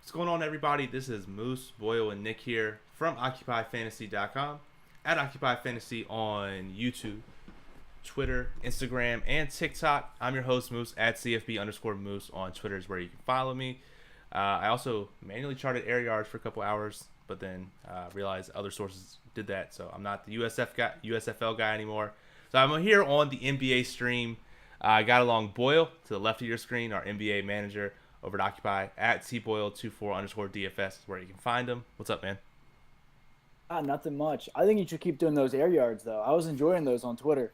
What's going on, everybody? This is Moose, Boyle, and Nick here from OccupyFantasy.com at OccupyFantasy on YouTube, Twitter, Instagram, and TikTok. I'm your host, Moose, at CFB_Moose on Twitter is where you can follow me. I also manually charted air yards for a couple hours, but then realized other sources did that, so I'm not the USFL guy anymore. So I'm here on the NBA stream. I got along Boyle to the left of your screen, our NBA manager over at Occupy at cboyle24_DFS is where you can find him. What's up, man? Nothing much. I think you should keep doing those air yards, though. I was enjoying those on Twitter.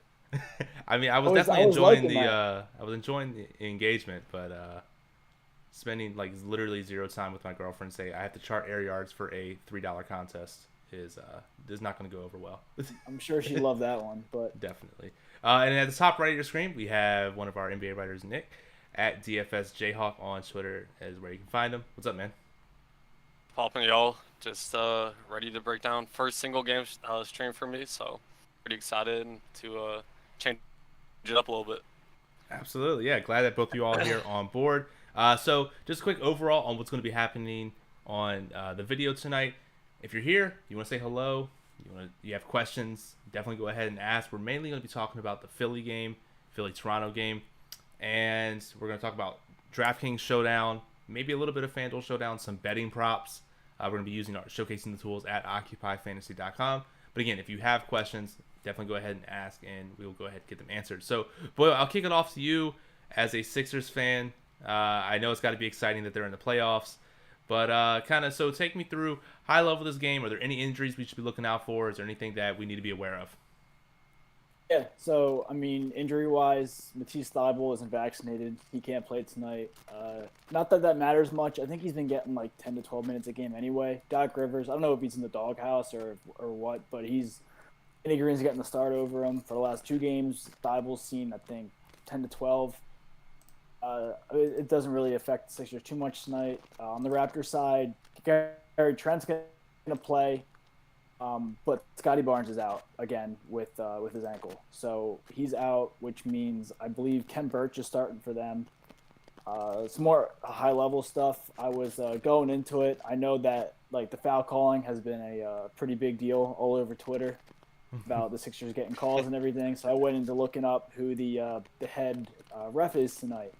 I mean, I was definitely enjoying the engagement, but spending like literally zero time with my girlfriend say I have to chart air yards for a $3 contest is not going to go over well. I'm sure she loved that one, but definitely. And at the top right of your screen, we have one of our NBA writers, Nick, at DFS Jayhawk on Twitter is where you can find him. What's up, man? Popping, y'all. Just ready to break down first single game stream for me, so pretty excited to change it up a little bit. Absolutely, yeah. Glad that both of you all are here on board. So just a quick overall on what's going to be happening on the video tonight. If you're here, you want to say hello, you have questions, definitely go ahead and ask. We're mainly going to be talking about the Philly-Toronto game, and we're going to talk about DraftKings Showdown, maybe a little bit of FanDuel Showdown, some betting props. We're going to be showcasing the tools at OccupyFantasy.com. But again, if you have questions, definitely go ahead and ask, and we will go ahead and get them answered. So, Boyle, I'll kick it off to you as a Sixers fan. I know it's got to be exciting that they're in the playoffs, but so take me through high level of this game. Are there any injuries we should be looking out for? Is there anything that we need to be aware of? Yeah, so, I mean, injury-wise, Matisse Thybulle isn't vaccinated. He can't play tonight. Not that that matters much. I think he's been getting like 10 to 12 minutes a game anyway. Doc Rivers, I don't know if he's in the doghouse or what, but Andy Green's getting the start over him for the last two games. Thybulle's seen, I think, 10 to 12. It doesn't really affect the Sixers too much tonight. On the Raptors side, Gary Trent's going to play. But Scotty Barnes is out again with his ankle, so he's out, which means I believe Ken Burch is starting for them. Some more high level stuff. I was going into it. I know that like the foul calling has been a pretty big deal all over Twitter about the Sixers getting calls and everything. So I went into looking up who the head ref is tonight,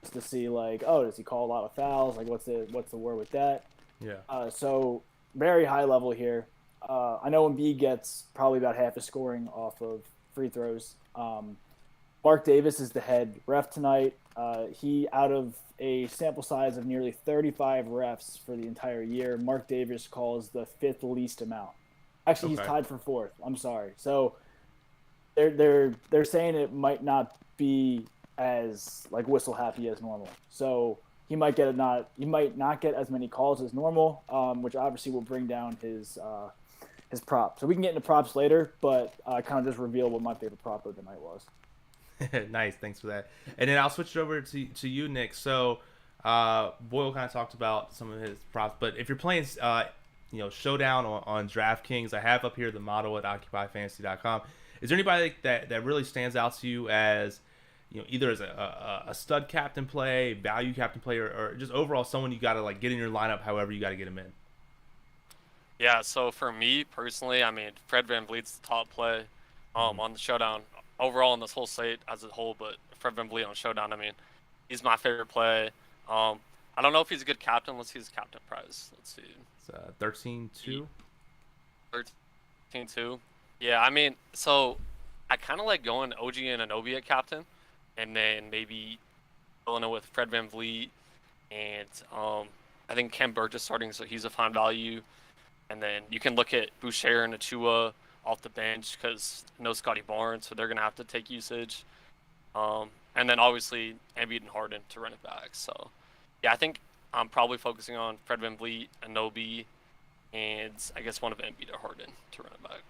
just to see like, oh, does he call a lot of fouls? Like, what's the word with that? Yeah. So very high level here. I know Embiid gets probably about half his scoring off of free throws. Mark Davis is the head ref tonight. He, out of a sample size of nearly 35 refs for the entire year, Mark Davis calls the fifth least amount. Actually, He's tied for fourth. I'm sorry. So they're saying it might not be as like whistle happy as normal. So he might not get as many calls as normal, which obviously will bring down his prop. So we can get into props later, but I kind of just reveal what my favorite prop of the night was. Nice, thanks for that. And then I'll switch it over to you, Nick. So Boyle kind of talked about some of his props, but if you're playing Showdown on DraftKings, I have up here the model at OccupyFantasy.com. Is there anybody that really stands out to you as either as a stud captain play, value captain play, or just overall someone you got to like get in your lineup however you got to get him in? Yeah, so for me personally, I mean, Fred VanVleet's the top play on the Showdown. Overall on this whole slate as a whole, but Fred VanVleet on Showdown, I mean, he's my favorite play. I don't know if he's a good captain. Let's see his captain price. Let's see. It's 13-2. 13-2. Yeah, I mean, so I kind of like going OG and Anunoby at captain, and then maybe filling it with Fred VanVleet, and I think Ken Burch is starting, so he's a fine value. And then you can look at Boucher and Achua off the bench because no Scotty Barnes, so they're going to have to take usage. And then obviously Embiid and Harden to run it back. So, yeah, I think I'm probably focusing on Fred VanVleet, Anunoby, and I guess one of Embiid or Harden to run it back.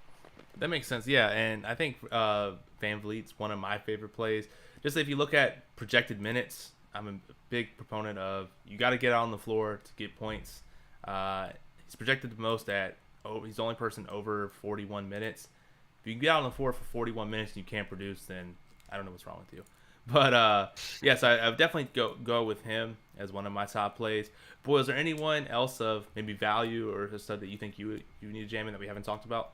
That makes sense, yeah. And I think VanVleet's one of my favorite plays. Just if you look at projected minutes, I'm a big proponent of you got to get out on the floor to get points. He's projected the most he's the only person over 41 minutes. If you can get out on the floor for 41 minutes and you can't produce, then I don't know what's wrong with you. But yes, I would definitely go with him as one of my top plays. Boy, is there anyone else of maybe value or stuff that you think you need to jam in that we haven't talked about?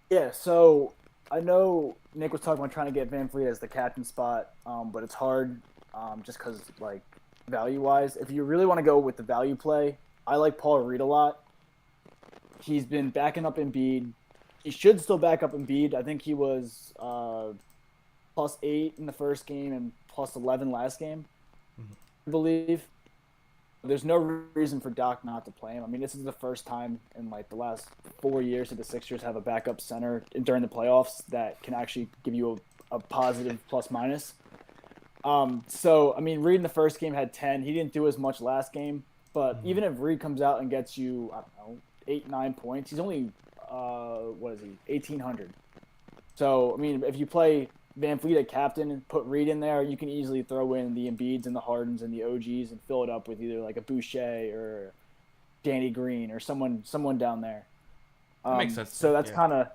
Yeah, so I know Nick was talking about trying to get Van Fleet as the captain spot, but it's hard just because, like, value-wise. If you really want to go with the value play, I like Paul Reed a lot. He's been backing up Embiid. He should still back up Embiid. I think he was +8 in the first game and +11 last game, I believe. There's no reason for Doc not to play him. I mean, this is the first time in like the last 4 years that the Sixers have a backup center during the playoffs that can actually give you a positive plus minus. So, I mean, Reed in the first game had 10. He didn't do as much last game, but even if Reed comes out and gets you, I don't know, 8-9 points, he's only, 1,800. So, I mean, if you play Van Fleet at captain and put Reed in there, you can easily throw in the Embiids and the Hardens and the OGs and fill it up with either like a Boucher or Danny Green or someone down there. That makes sense. So that's kind of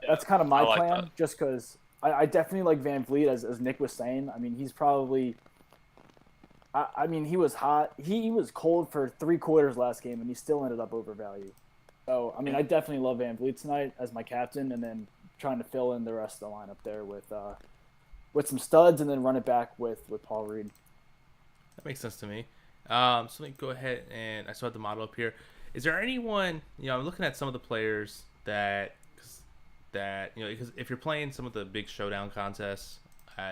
my like plan, that. just because I definitely like Van Fleet as Nick was saying. I mean, he's probably. I mean, he was hot. He was cold for 3 quarters last game, and he still ended up overvalued. So, I mean, I definitely love Van Vliet tonight as my captain, and then trying to fill in the rest of the lineup there with some studs, and then run it back with Paul Reed. That makes sense to me. So let me go ahead and I still have the model up here. Is there anyone, I'm looking at some of the players that because if you're playing some of the big showdown contests,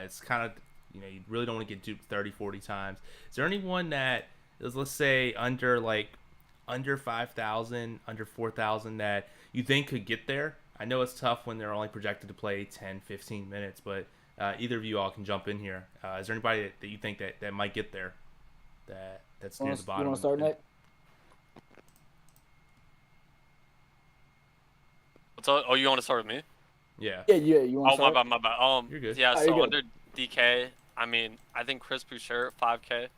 it's kind of, you really don't want to get duped 30, 40 times. Is there anyone that is, let's say, under 5,000, under 4,000 that you think could get there? I know it's tough when they're only projected to play 10, 15 minutes, but either of you all can jump in here. Is there anybody that you think that might get there that's near the bottom? You want to start, Nick? Oh, you want to start with me? Yeah. Yeah, you want to start? My bad. You're good. Yeah, Oh, so you're under DK, I mean, I think Chris Boucher at 5K,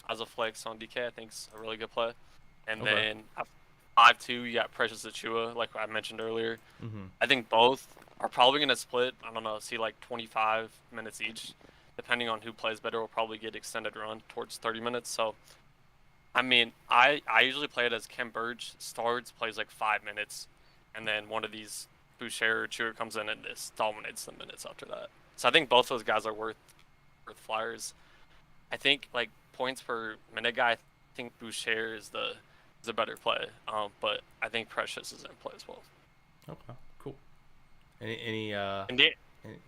as a flex on DK, I think is a really good play. And Okay. then at 5-2, you got Precious Achua, like I mentioned earlier. Mm-hmm. I think both are probably going to split, I don't know, see like 25 minutes each. Depending on who plays better, will probably get extended run towards 30 minutes. So, I mean, I usually play it as Kem Burge starts, plays like 5 minutes, and then one of these Boucher or Achua comes in and just dominates the minutes after that. So I think both those guys are worth flyers. I think like points per minute guy, I think Boucher is the better play. But I think Precious is in play as well. Okay. Cool. Any And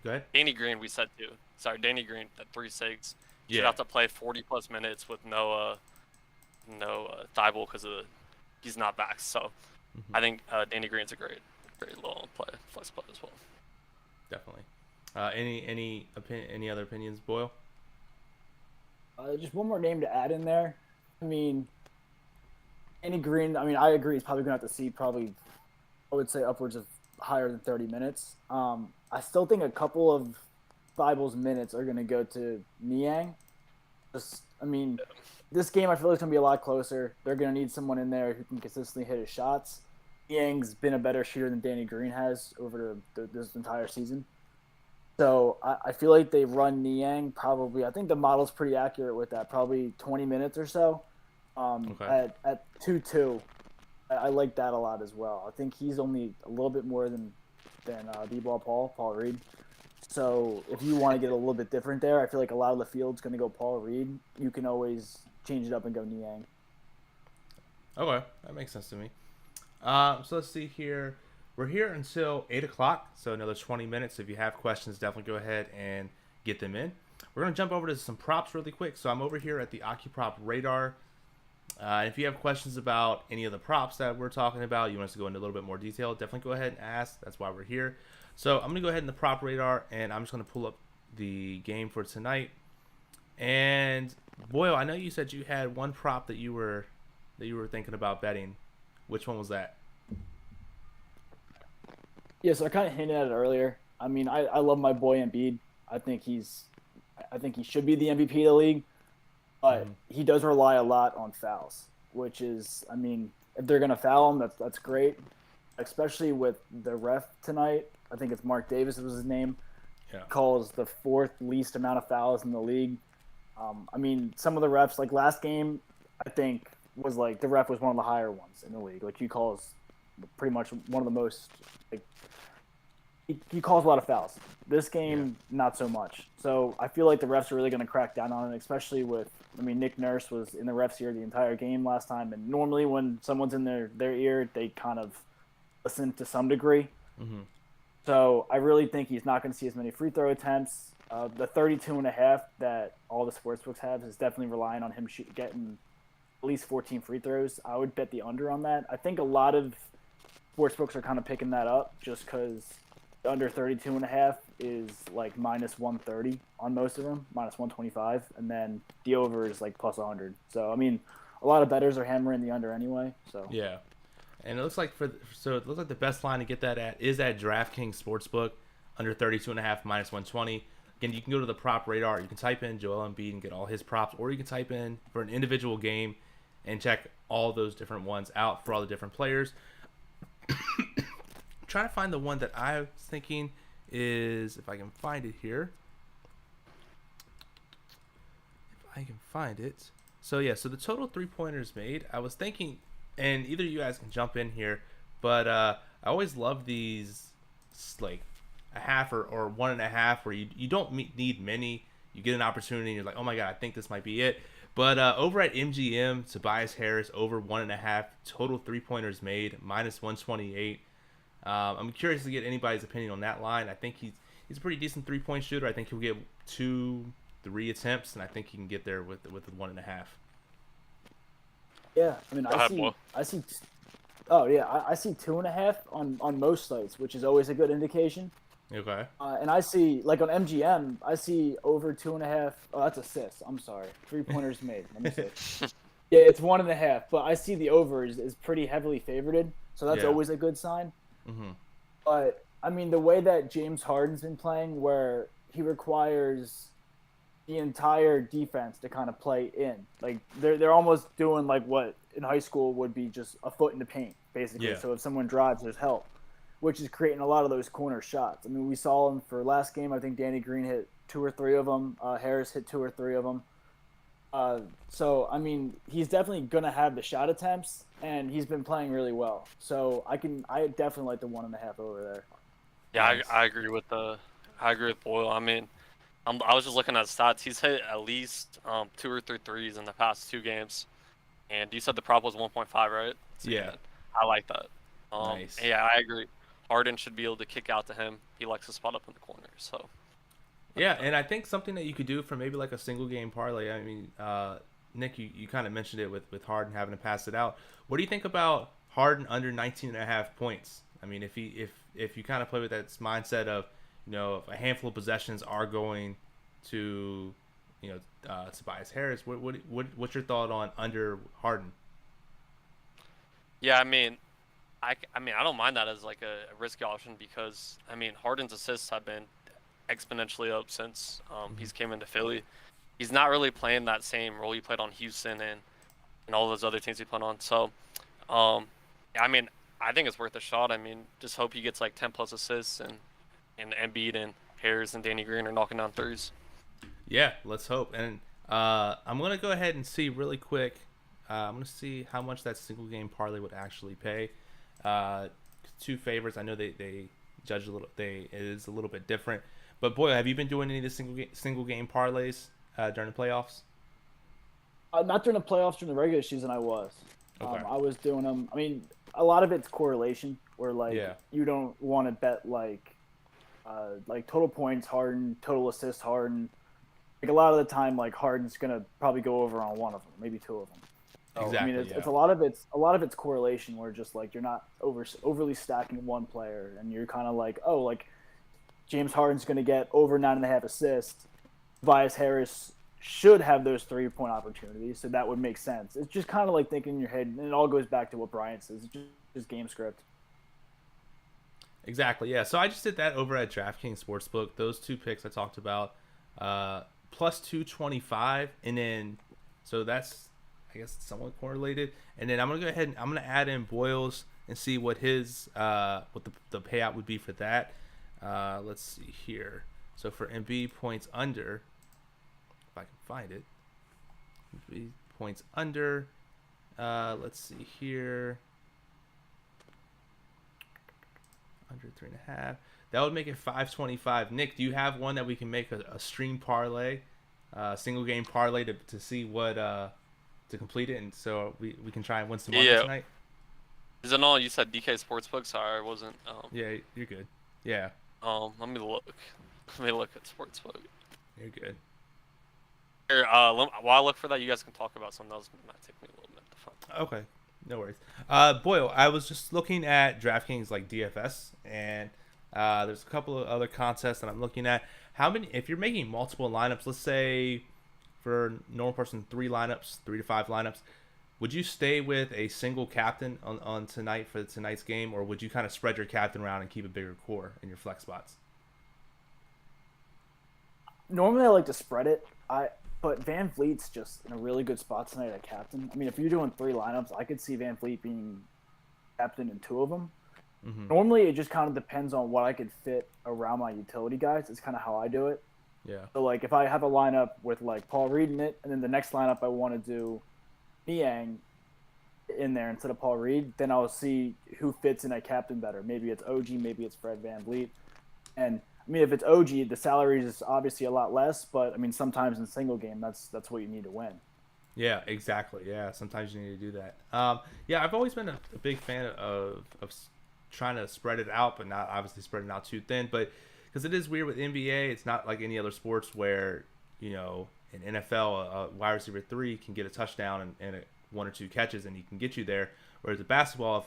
go ahead. Danny Green, we said too. Sorry, Danny Green at 3-6 should Yeah. have to play 40+ minutes with no Thibault because he's not back. So I think Danny Green's a great low play, flex play as well. Definitely. Any other opinions, Boyle? Just one more name to add in there. I mean, Danny Green, I mean, I agree. He's probably going to have to see probably, I would say, upwards of higher than 30 minutes. I still think a couple of Thibault's minutes are going to go to Niang. I mean, this game I feel like it's going to be a lot closer. They're going to need someone in there who can consistently hit his shots. Niang's been a better shooter than Danny Green has over this entire season. So I feel like they run Niang probably. I think the model's pretty accurate with that. Probably 20 minutes or so. Okay. At 2-2, I like that a lot as well. I think he's only a little bit more than D-ball Paul Reed. So if you want to get a little bit different there, I feel like a lot of the field's going to go Paul Reed. You can always change it up and go Niang. Okay, that makes sense to me. So let's see here. We're here until 8 o'clock, so another 20 minutes. If you have questions, definitely go ahead and get them in. We're going to jump over to some props really quick. So I'm over here at the OccuProp radar. If you have questions about any of the props that we're talking about, you want us to go into a little bit more detail, definitely go ahead and ask. That's why we're here. So I'm going to go ahead in the prop radar, and I'm just going to pull up the game for tonight. And Boyle, I know you said you had one prop that you were thinking about betting. Which one was that? Yeah, so I kind of hinted at it earlier. I mean, I love my boy Embiid. I think he should be the MVP of the league, but he does rely a lot on fouls, which is, I mean, if they're gonna foul him, that's great, especially with the ref tonight. I think it's Mark Davis was his name. Yeah. Calls the 4th least amount of fouls in the league. I mean, some of the refs, like last game, I think was like the ref was one of the higher ones in the league. Like he calls pretty much one of the most. Like he calls a lot of fouls. This game, not so much. So I feel like the refs are really going to crack down on it, especially with. I mean, Nick Nurse was in the refs' ear the entire game last time, and normally when someone's in their ear, they kind of listen to some degree. Mm-hmm. So I really think he's not going to see as many free throw attempts. The 32.5 that all the sportsbooks have is definitely relying on him getting at least 14 free throws. I would bet the under on that. I think a lot of sportsbooks are kind of picking that up just because the under 32.5 is like minus 130 on most of them, minus 125, and then the over is like plus 100. So I mean, a lot of bettors are hammering the under anyway. So yeah. And it looks like the best line to get that at is at DraftKings Sportsbook, under 32.5 minus 120. Again, you can go to the prop radar. You can type in Joel Embiid and get all his props, or you can type in for an individual game and check all those different ones out for all the different players. Trying to find the one that I was thinking is, if I can find it here. If I can find it. So yeah, so the total 3-pointers made, I was thinking, and either of you guys can jump in here, but I always love these, like a half or 1.5, where you don't need many. You get an opportunity and you're like, oh my god, I think this might be it. But over at MGM, Tobias Harris over 1.5 total 3-pointers made, minus 128. I'm curious to get anybody's opinion on that line. I think he's a pretty decent 3-point shooter. I think he'll get 2-3 attempts, and I think he can get there with the 1.5. Yeah, I mean, I see. Oh yeah, I see 2.5 on most sites, which is always a good indication. Okay. And I see, like on MGM, I see over 2.5. Oh, that's assists. I'm sorry, 3-pointers made. Let me see. Yeah, it's 1.5, but I see the over is pretty heavily favored, so that's always a good sign. Mm-hmm. But I mean, the way that James Harden's been playing, where he requires the entire defense to kind of play in, like they're almost doing like what in high school would be just a foot in the paint, basically. Yeah. So if someone drives, there's help, which is creating a lot of those corner shots. I mean, we saw him for last game. I think Danny Green hit 2 or 3 of them. Harris hit 2 or 3 of them. So I mean, he's definitely gonna have the shot attempts, and he's been playing really well. So I definitely like the 1.5 over there. Yeah, Nice. I agree with Boyle. I mean, I was just looking at stats. He's hit at least 2 or 3 threes in the past 2 games, and you said the prop was 1.5, right? So, Yeah. I like that. Nice. Yeah, I agree. Harden should be able to kick out to him. He likes to spot up in the corner. So. Yeah, and I think something that you could do for maybe like a single game parlay. I mean, Nick, you kind of mentioned it with Harden having to pass it out. What do you think about Harden under 19.5 points? I mean, if you kind of play with that mindset of, you know, if a handful of possessions are going to, you know, Tobias Harris, what's your thought on under Harden? Yeah, I mean, I don't mind that as like a risky option because I mean Harden's assists have been exponentially up since he's came into Philly. He's not really playing that same role he played on Houston and all those other teams he played on. So, I mean, I think it's worth a shot. I mean, just hope he gets like 10 plus assists and Embiid and Harris and Danny Green are knocking down threes. Yeah, let's hope. And I'm gonna go ahead and see really quick. I'm gonna see how much that single game parlay would actually pay. 2 favorites. I know they judge a little. It is a little bit different. But boy, have you been doing any of the single game parlays during the playoffs? Not during the playoffs. During the regular season, I was. Okay. I was doing them. I mean, a lot of it's correlation, where like you don't want to bet like total points Harden, total assists Harden. Like a lot of the time, like Harden's gonna probably go over on one of them, maybe 2 of them. So, Exactly. I mean, it's a lot of it's correlation, where just like you're not overly stacking one player, and you're kind of like, oh, like James Harden's gonna get over 9.5 assists. Tobias Harris should have those 3-point opportunities, so that would make sense. It's just kind of like thinking in your head, and it all goes back to what Brian says. It's just game script. Exactly, yeah. So I just did that over at DraftKings Sportsbook. Those 2 picks I talked about, plus 225, and then so that's, I guess, somewhat correlated. And then I'm gonna go ahead and I'm gonna add in Boyles and see what his what the payout would be for that. Let's see here. So for Embiid points under, if I can find it, Embiid points under. Let's see here. Under 3.5. That would make it 525. Nick, do you have one that we can make a stream parlay, single game parlay to see what to complete it, and so we can try and win some money tonight? Is it all you said DK Sportsbook? Sorry, I wasn't. Yeah, you're good. Yeah. Let me look. Let me look at Sportsbook. You're good. Here, while I look for that, you guys can talk about something else. It might take me a little bit to find. Okay, no worries. Boyle, I was just looking at DraftKings like DFS, and there's a couple of other contests that I'm looking at. How many? If you're making multiple lineups, let's say for a normal person, 3 lineups, 3 to 5 lineups, would you stay with a single captain on tonight for tonight's game, or would you kind of spread your captain around and keep a bigger core in your flex spots? Normally, I like to spread it. But Van Vliet's just in a really good spot tonight at captain. I mean, if you're doing 3 lineups, I could see Van Vliet being captain in 2 of them. Mm-hmm. Normally, it just kind of depends on what I could fit around my utility guys. It's kind of how I do it. Yeah. So, like, if I have a lineup with, like, Paul Reed in it, and then the next lineup I want to do Niang in there instead of Paul Reed, then I'll see who fits in at captain better. Maybe it's OG, maybe it's Fred Van Vliet. And I mean, if it's OG, the salary is obviously a lot less, but I mean, sometimes in single game, that's what you need to win. Yeah, exactly. Yeah, sometimes you need to do that. Yeah, I've always been a big fan of trying to spread it out, but not obviously spreading out too thin. But because it is weird with NBA, it's not like any other sports where, you know, in NFL, a wide receiver 3 can get a touchdown and 1 or 2 catches, and he can get you there. Whereas in basketball,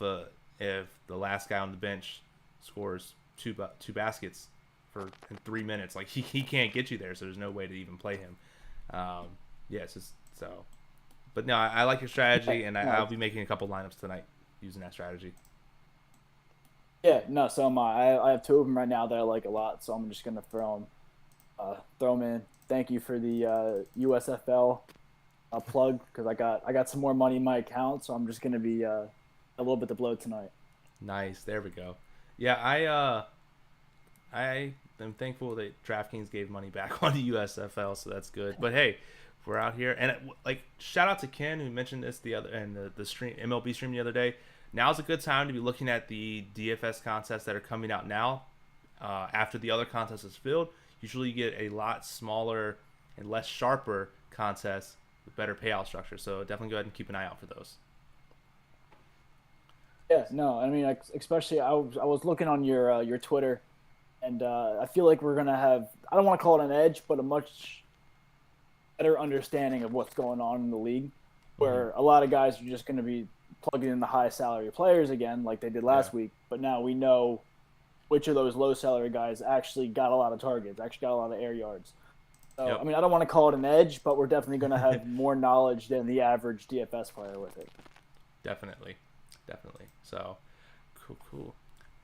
if the last guy on the bench scores two baskets in 3 minutes, like he can't get you there, so there's no way to even play him. Yeah, it's just so. But no, I like your strategy, and I'll be making a couple lineups tonight using that strategy. Yeah, no, so am I. I have 2 of them right now that I like a lot, so I'm just gonna throw them in. Thank you for the USFL plug, because I got some more money in my account, so I'm just gonna be a little bit to blow tonight. Nice, there we go. Yeah, I am thankful that DraftKings gave money back on the USFL, so that's good. But hey, we're out here, and like shout out to Ken who mentioned this the stream MLB stream the other day. Now's a good time to be looking at the DFS contests that are coming out now. After the other contest is filled, usually you get a lot smaller and less sharper contests with better payout structure. So definitely go ahead and keep an eye out for those. Yeah, no, I mean, especially I was looking on your Twitter, and I feel like we're gonna have, I don't want to call it an edge, but a much better understanding of what's going on in the league, where a lot of guys are just gonna be plugging in the high salary players again, like they did last week. But now we know which of those low salary guys actually got a lot of targets, actually got a lot of air yards. So, I mean, I don't want to call it an edge, but we're definitely going to have more knowledge than the average DFS player with it. Definitely. So, cool.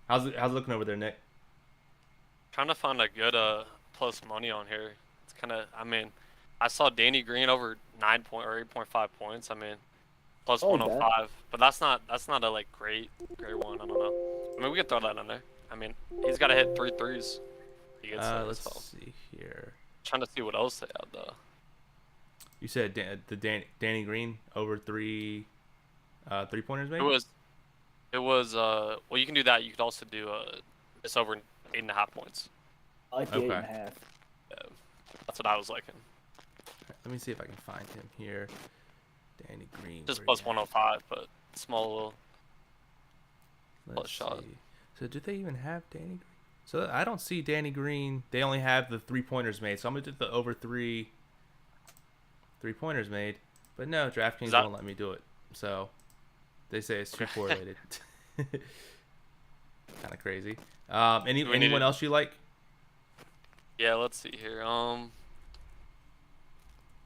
How's it looking over there, Nick? Trying to find a good plus money on here. It's kind of, I mean, I saw Danny Green over 9 point or 8.5 points. I mean, plus 105, but that's not a like great one. I don't know. I mean, we could throw that in there. I mean, he's got to hit 3 threes. He gets let's see here. Trying to see what else they have though. You said Danny Green over 3 3-pointers, maybe? It was well, you can do that. You could also do it's over 8.5 points. I like the 8.5. Yeah, that's what I was liking. Let me see if I can find him here. Danny Green. Just plus 105, but small little plus shot. See. So do they even have Danny Green? So I don't see Danny Green. They only have the 3-pointers made. So I'm going to do the over 3 3-pointers made. But no, DraftKings won't let me do it. So they say it's too correlated. Kind of crazy. Anyone else you like? Yeah, let's see here.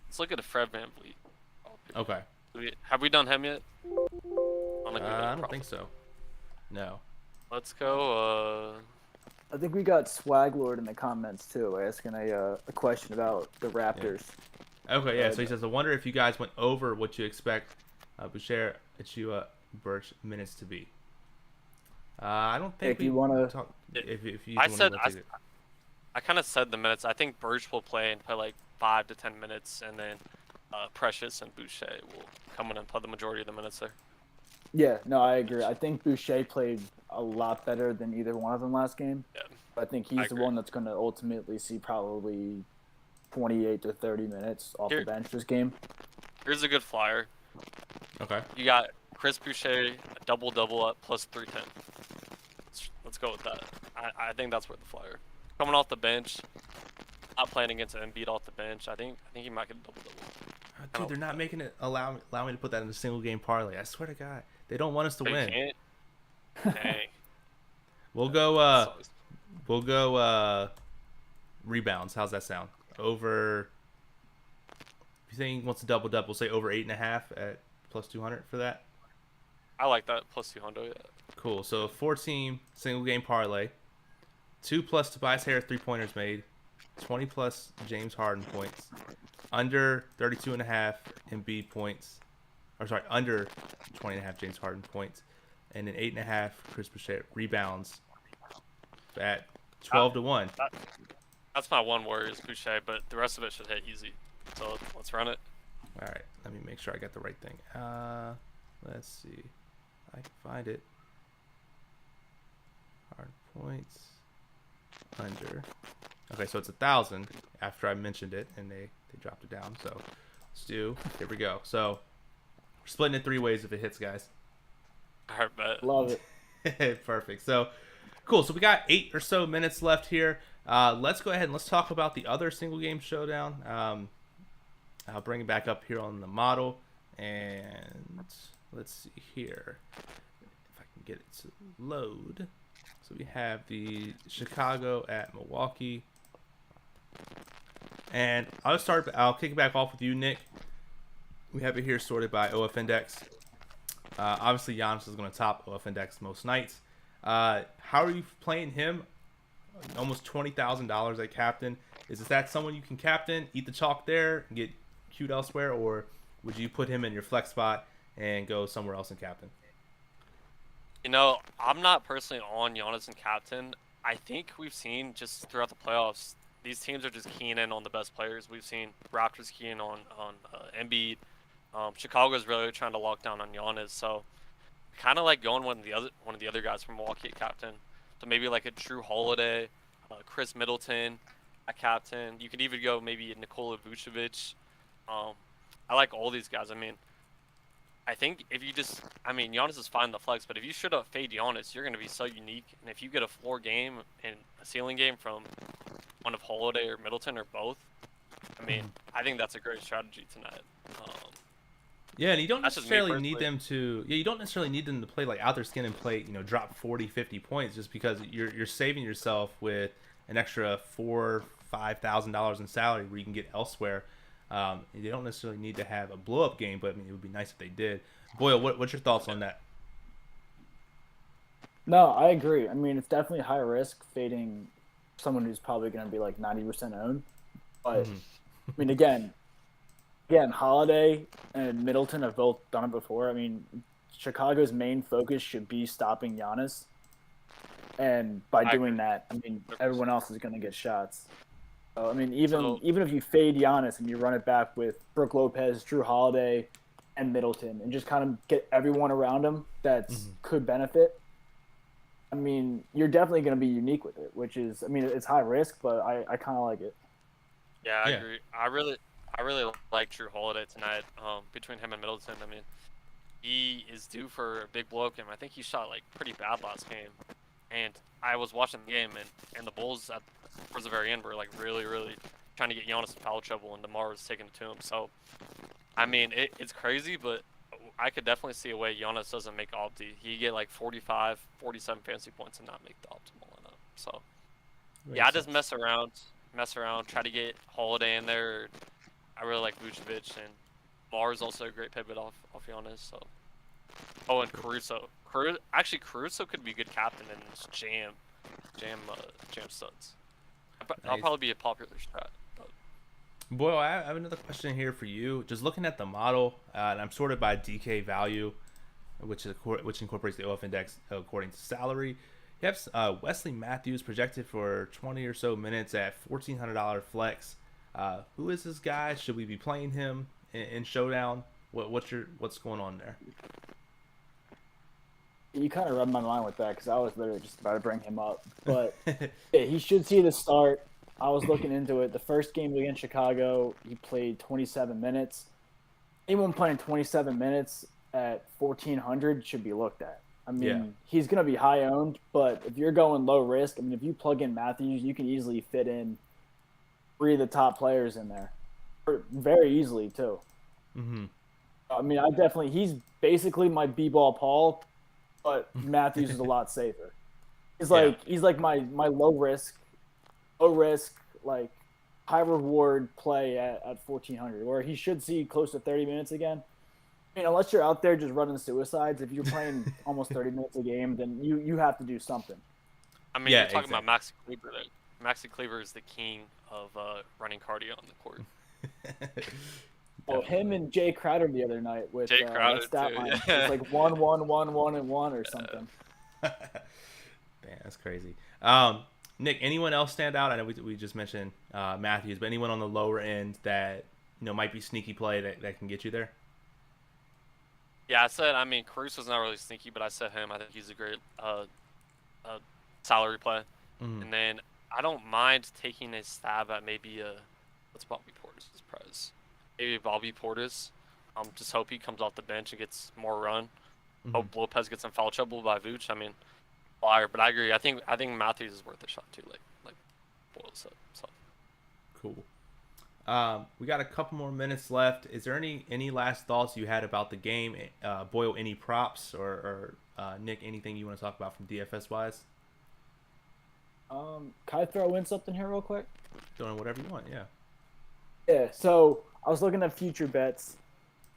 Let's look at a Fred Van Vliet. Okay. Have we done him yet? I don't think so. No. Let's go. I think we got Swaglord in the comments too, asking a question about the Raptors. Yeah. Okay, yeah. So he says, I wonder if you guys went over what you expect Boucher, Achua, Birch minutes to be. I don't think if you want to talk. If you I said I kind of said the minutes. I think Burge will play and play like 5 to 10 minutes, and then Precious and Boucher will come in and play the majority of the minutes there. Yeah, no, I agree. I think Boucher played a lot better than either one of them last game. Yeah. I think he's the one that's going to ultimately see probably 28 to 30 minutes off the bench this game. Here's a good flyer. Okay. You got Chris Boucher, a double-double at plus 310. Let's go with that. I think that's worth the flyer. Coming off the bench, not playing against Embiid off the bench. I think he might get a double-double. Dude, they're not making it allow me to put that in a single game parlay. I swear to God, they don't want us to win. Can't. Dang. We'll go rebounds. How's that sound? Over. If you think he wants a double, we'll say over 8.5 at plus 200 for that. I like that plus 200. Yeah. Cool. So 4-team single game parlay. 2+ Tobias Harris 3-pointers made. 20+ James Harden points. Under 32.5 Embiid points. Or sorry, under 20.5 James Harden points. And then 8.5 Chris Boucher rebounds at 12 to 1. That's my one worry is Boucher, but the rest of it should hit easy. So let's run it. All right, let me make sure I got the right thing. Let's see. I can find it. Hard points. Under. Okay, so it's 1,000 after I mentioned it, and they dropped it down. So let's do. Here we go. So we're splitting it 3 ways if it hits, guys. All right, bet. Love it. Perfect. So cool. So we got 8 or so minutes left here. Let's go ahead and let's talk about the other single game showdown. I'll bring it back up here on the model, and let's see here if I can get it to load. So we have the Chicago at Milwaukee, and I'll kick it back off with you, Nick. We have it here sorted by OF Index. Obviously, Giannis is going to top OF Index most nights. How are you playing him? Almost $20,000 at captain. Is that someone you can captain, eat the chalk there, and get cute elsewhere, or would you put him in your flex spot and go somewhere else in captain? You know, I'm not personally on Giannis and captain. I think we've seen just throughout the playoffs, these teams are just keying in on the best players. We've seen Raptors keying on Embiid. Chicago's really trying to lock down on Giannis, so kind of like going one of the other guys from Milwaukee at captain. So maybe like a Drew Holiday, Chris Middleton at captain. You could even go maybe Nikola Vucevic. I like all these guys. I mean, I think if you Giannis is fine in the flex, but if you should have fade Giannis, you're going to be so unique. And if you get a floor game and a ceiling game from one of Holiday or Middleton or both, I mean, I think that's a great strategy tonight. Yeah, and you don't necessarily need them to. Yeah, you don't necessarily need them to play like out their skin and play, drop 40, 50 points just because you're saving yourself with an extra $4,000-$5,000 in salary where you can get elsewhere. You don't necessarily need to have a blow up game, but I mean it would be nice if they did. Boyle, what's your thoughts on that? No, I agree. I mean, it's definitely high risk fading someone who's probably going to be like 90% owned. But I mean, again, Holiday and Middleton have both done it before. I mean, Chicago's main focus should be stopping Giannis. And by doing that, I mean, everyone else is going to get shots. So, I mean, even if you fade Giannis and you run it back with Brook Lopez, Drew Holiday, and Middleton, and just kind of get everyone around him that could benefit, I mean, you're definitely going to be unique with it, which is, I mean, it's high risk, but I kind of like it. Yeah, I agree. I really like Drew Holiday tonight. Between him and Middleton, I mean, he is due for a big blow up game. I think he shot like pretty bad last game, and I was watching the game, and the Bulls towards the very end were like really, really trying to get Giannis in foul trouble, and DeMar was taking it to him. So, I mean, it's crazy, but I could definitely see a way Giannis doesn't make opti. He get like 45, 47 fantasy points and not make the optimal lineup. So, I just mess around, try to get Holiday in there. I really like Vucevic, and Mars also a great pivot off Giannis. So, and Caruso. Caruso could be a good captain and just jam studs. I'll probably be a popular strat. Boyle, I have another question here for you. Just looking at the model, and I'm sorted by DK value, which incorporates the OF index according to salary. You have Wesley Matthews projected for 20 or so minutes at $1,400 flex. Who is this guy? Should we be playing him in Showdown? What's going on there? You kind of read my mind with that because I was literally just about to bring him up. But yeah, he should see the start. I was looking into it. The first game against Chicago, he played 27 minutes. Anyone playing 27 minutes at 1,400 should be looked at. I mean, He's going to be high owned, but if you're going low risk, I mean, if you plug in Matthews, you can easily fit in 3 of the top players in there, very easily too. Mm-hmm. I mean, he's basically my B-ball Paul, but Matthews is a lot safer. He's like my low risk, like high reward play at 1,400, where he should see close to 30 minutes again. I mean, unless you're out there just running suicides, if you're playing almost 30 minutes a game, then you have to do something. I mean, you're talking about Maxi Kleber there. Maxi Kleber is the king of running cardio on the court. Him and Jay Crowder the other night with Jay Crowder stat too, line. yeah. It's like 1, 1, 1, 1, and 1 or something. Damn, that's crazy. Nick, anyone else stand out? I know we just mentioned Matthews, but anyone on the lower end that might be sneaky play that can get you there? Yeah, I mean, Cruz was not really sneaky, but I said him. I think he's a great salary play. Mm-hmm. And then I don't mind taking a stab at maybe what's Bobby Portis' price? Maybe Bobby Portis. Just hope he comes off the bench and gets more run. Mm-hmm. Hope Lopez gets in foul trouble by Vooch. I mean, flyer, but I agree. I think Matthews is worth a shot too. Like Boyle said. So cool. We got a couple more minutes left. Is there any last thoughts you had about the game? Boyle, any props or Nick, anything you want to talk about from DFS wise? Can I throw in something here real quick? Doing whatever you want, yeah. Yeah, so I was looking at future bets.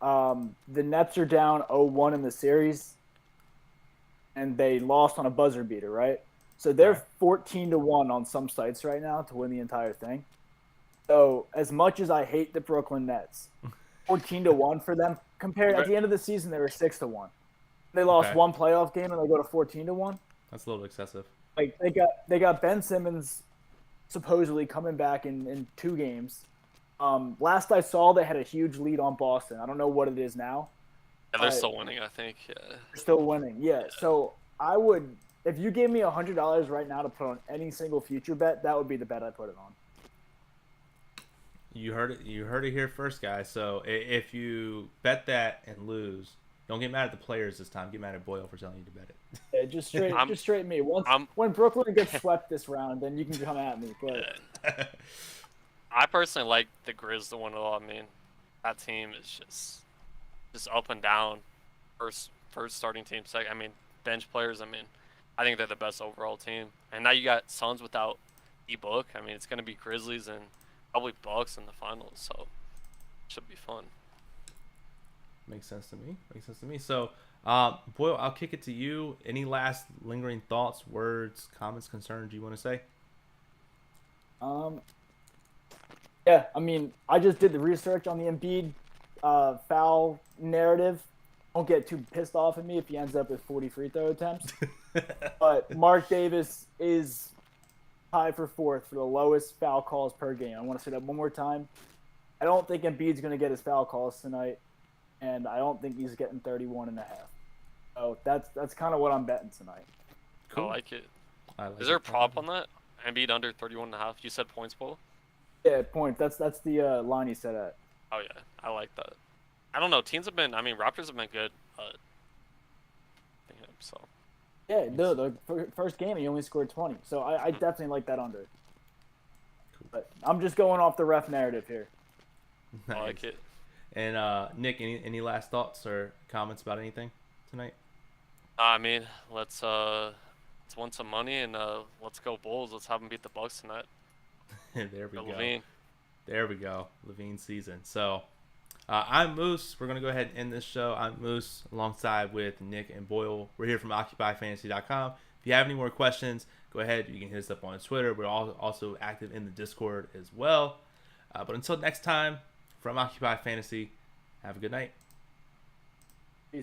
The Nets are down 0-1 in the series, and they lost on a buzzer beater, right? So they're 14-1 on some sites right now to win the entire thing. So as much as I hate the Brooklyn Nets, 14-1 for them compared at the end of the season they were 6-1. They lost one playoff game and they go to 14-1. That's a little excessive. Like they got Ben Simmons supposedly coming back in 2 games. Last I saw, they had a huge lead on Boston. I don't know what it is now. Yeah, they're still winning, I think. Yeah. They're still winning. Yeah. So I would, if you gave me $100 right now to put on any single future bet, that would be the bet I put it on. You heard it here first, guys. So if you bet that and lose, don't get mad at the players this time. Get mad at Boyle for telling you to bet it. Yeah, just straight me. When Brooklyn gets swept this round, then you can come at me. But I personally like the Grizz to win it all. I mean, that team is just up and down. First starting team, second. I mean, bench players. I mean, I think they're the best overall team. And now you got Suns without E-Book. I mean, it's going to be Grizzlies and probably Bucks in the finals. So it should be fun. Makes sense to me. So, Boyle, I'll kick it to you. Any last lingering thoughts, words, comments, concerns you want to say? Yeah, I mean, I just did the research on the Embiid foul narrative. Don't get too pissed off at me if he ends up with 40 free throw attempts. But Mark Davis is tied for 4th for the lowest foul calls per game. I want to say that one more time. I don't think Embiid's going to get his foul calls tonight, and I don't think he's getting 31.5. So that's kind of what I'm betting tonight. Cool. I like it. Is there a prop on that? Embiid under 31.5. You said points, Boyle? Yeah, point. That's the line he said at. Oh yeah, I like that. I don't know. Teams have been. I mean, Raptors have been good. So. Yeah, no. The first game he only scored 20, so I definitely like that under. Cool. But I'm just going off the ref narrative here. Nice. I like it. And Nick, any last thoughts or comments about anything tonight? I mean, let's win some money and let's go Bulls. Let's have them beat the Bucks tonight. There we go. Levine. There we go. Levine season. So I'm Moose. We're going to go ahead and end this show. I'm Moose alongside with Nick and Boyle. We're here from OccupyFantasy.com. If you have any more questions, go ahead. You can hit us up on Twitter. We're also active in the Discord as well. But until next time, from Occupy Fantasy, have a good night.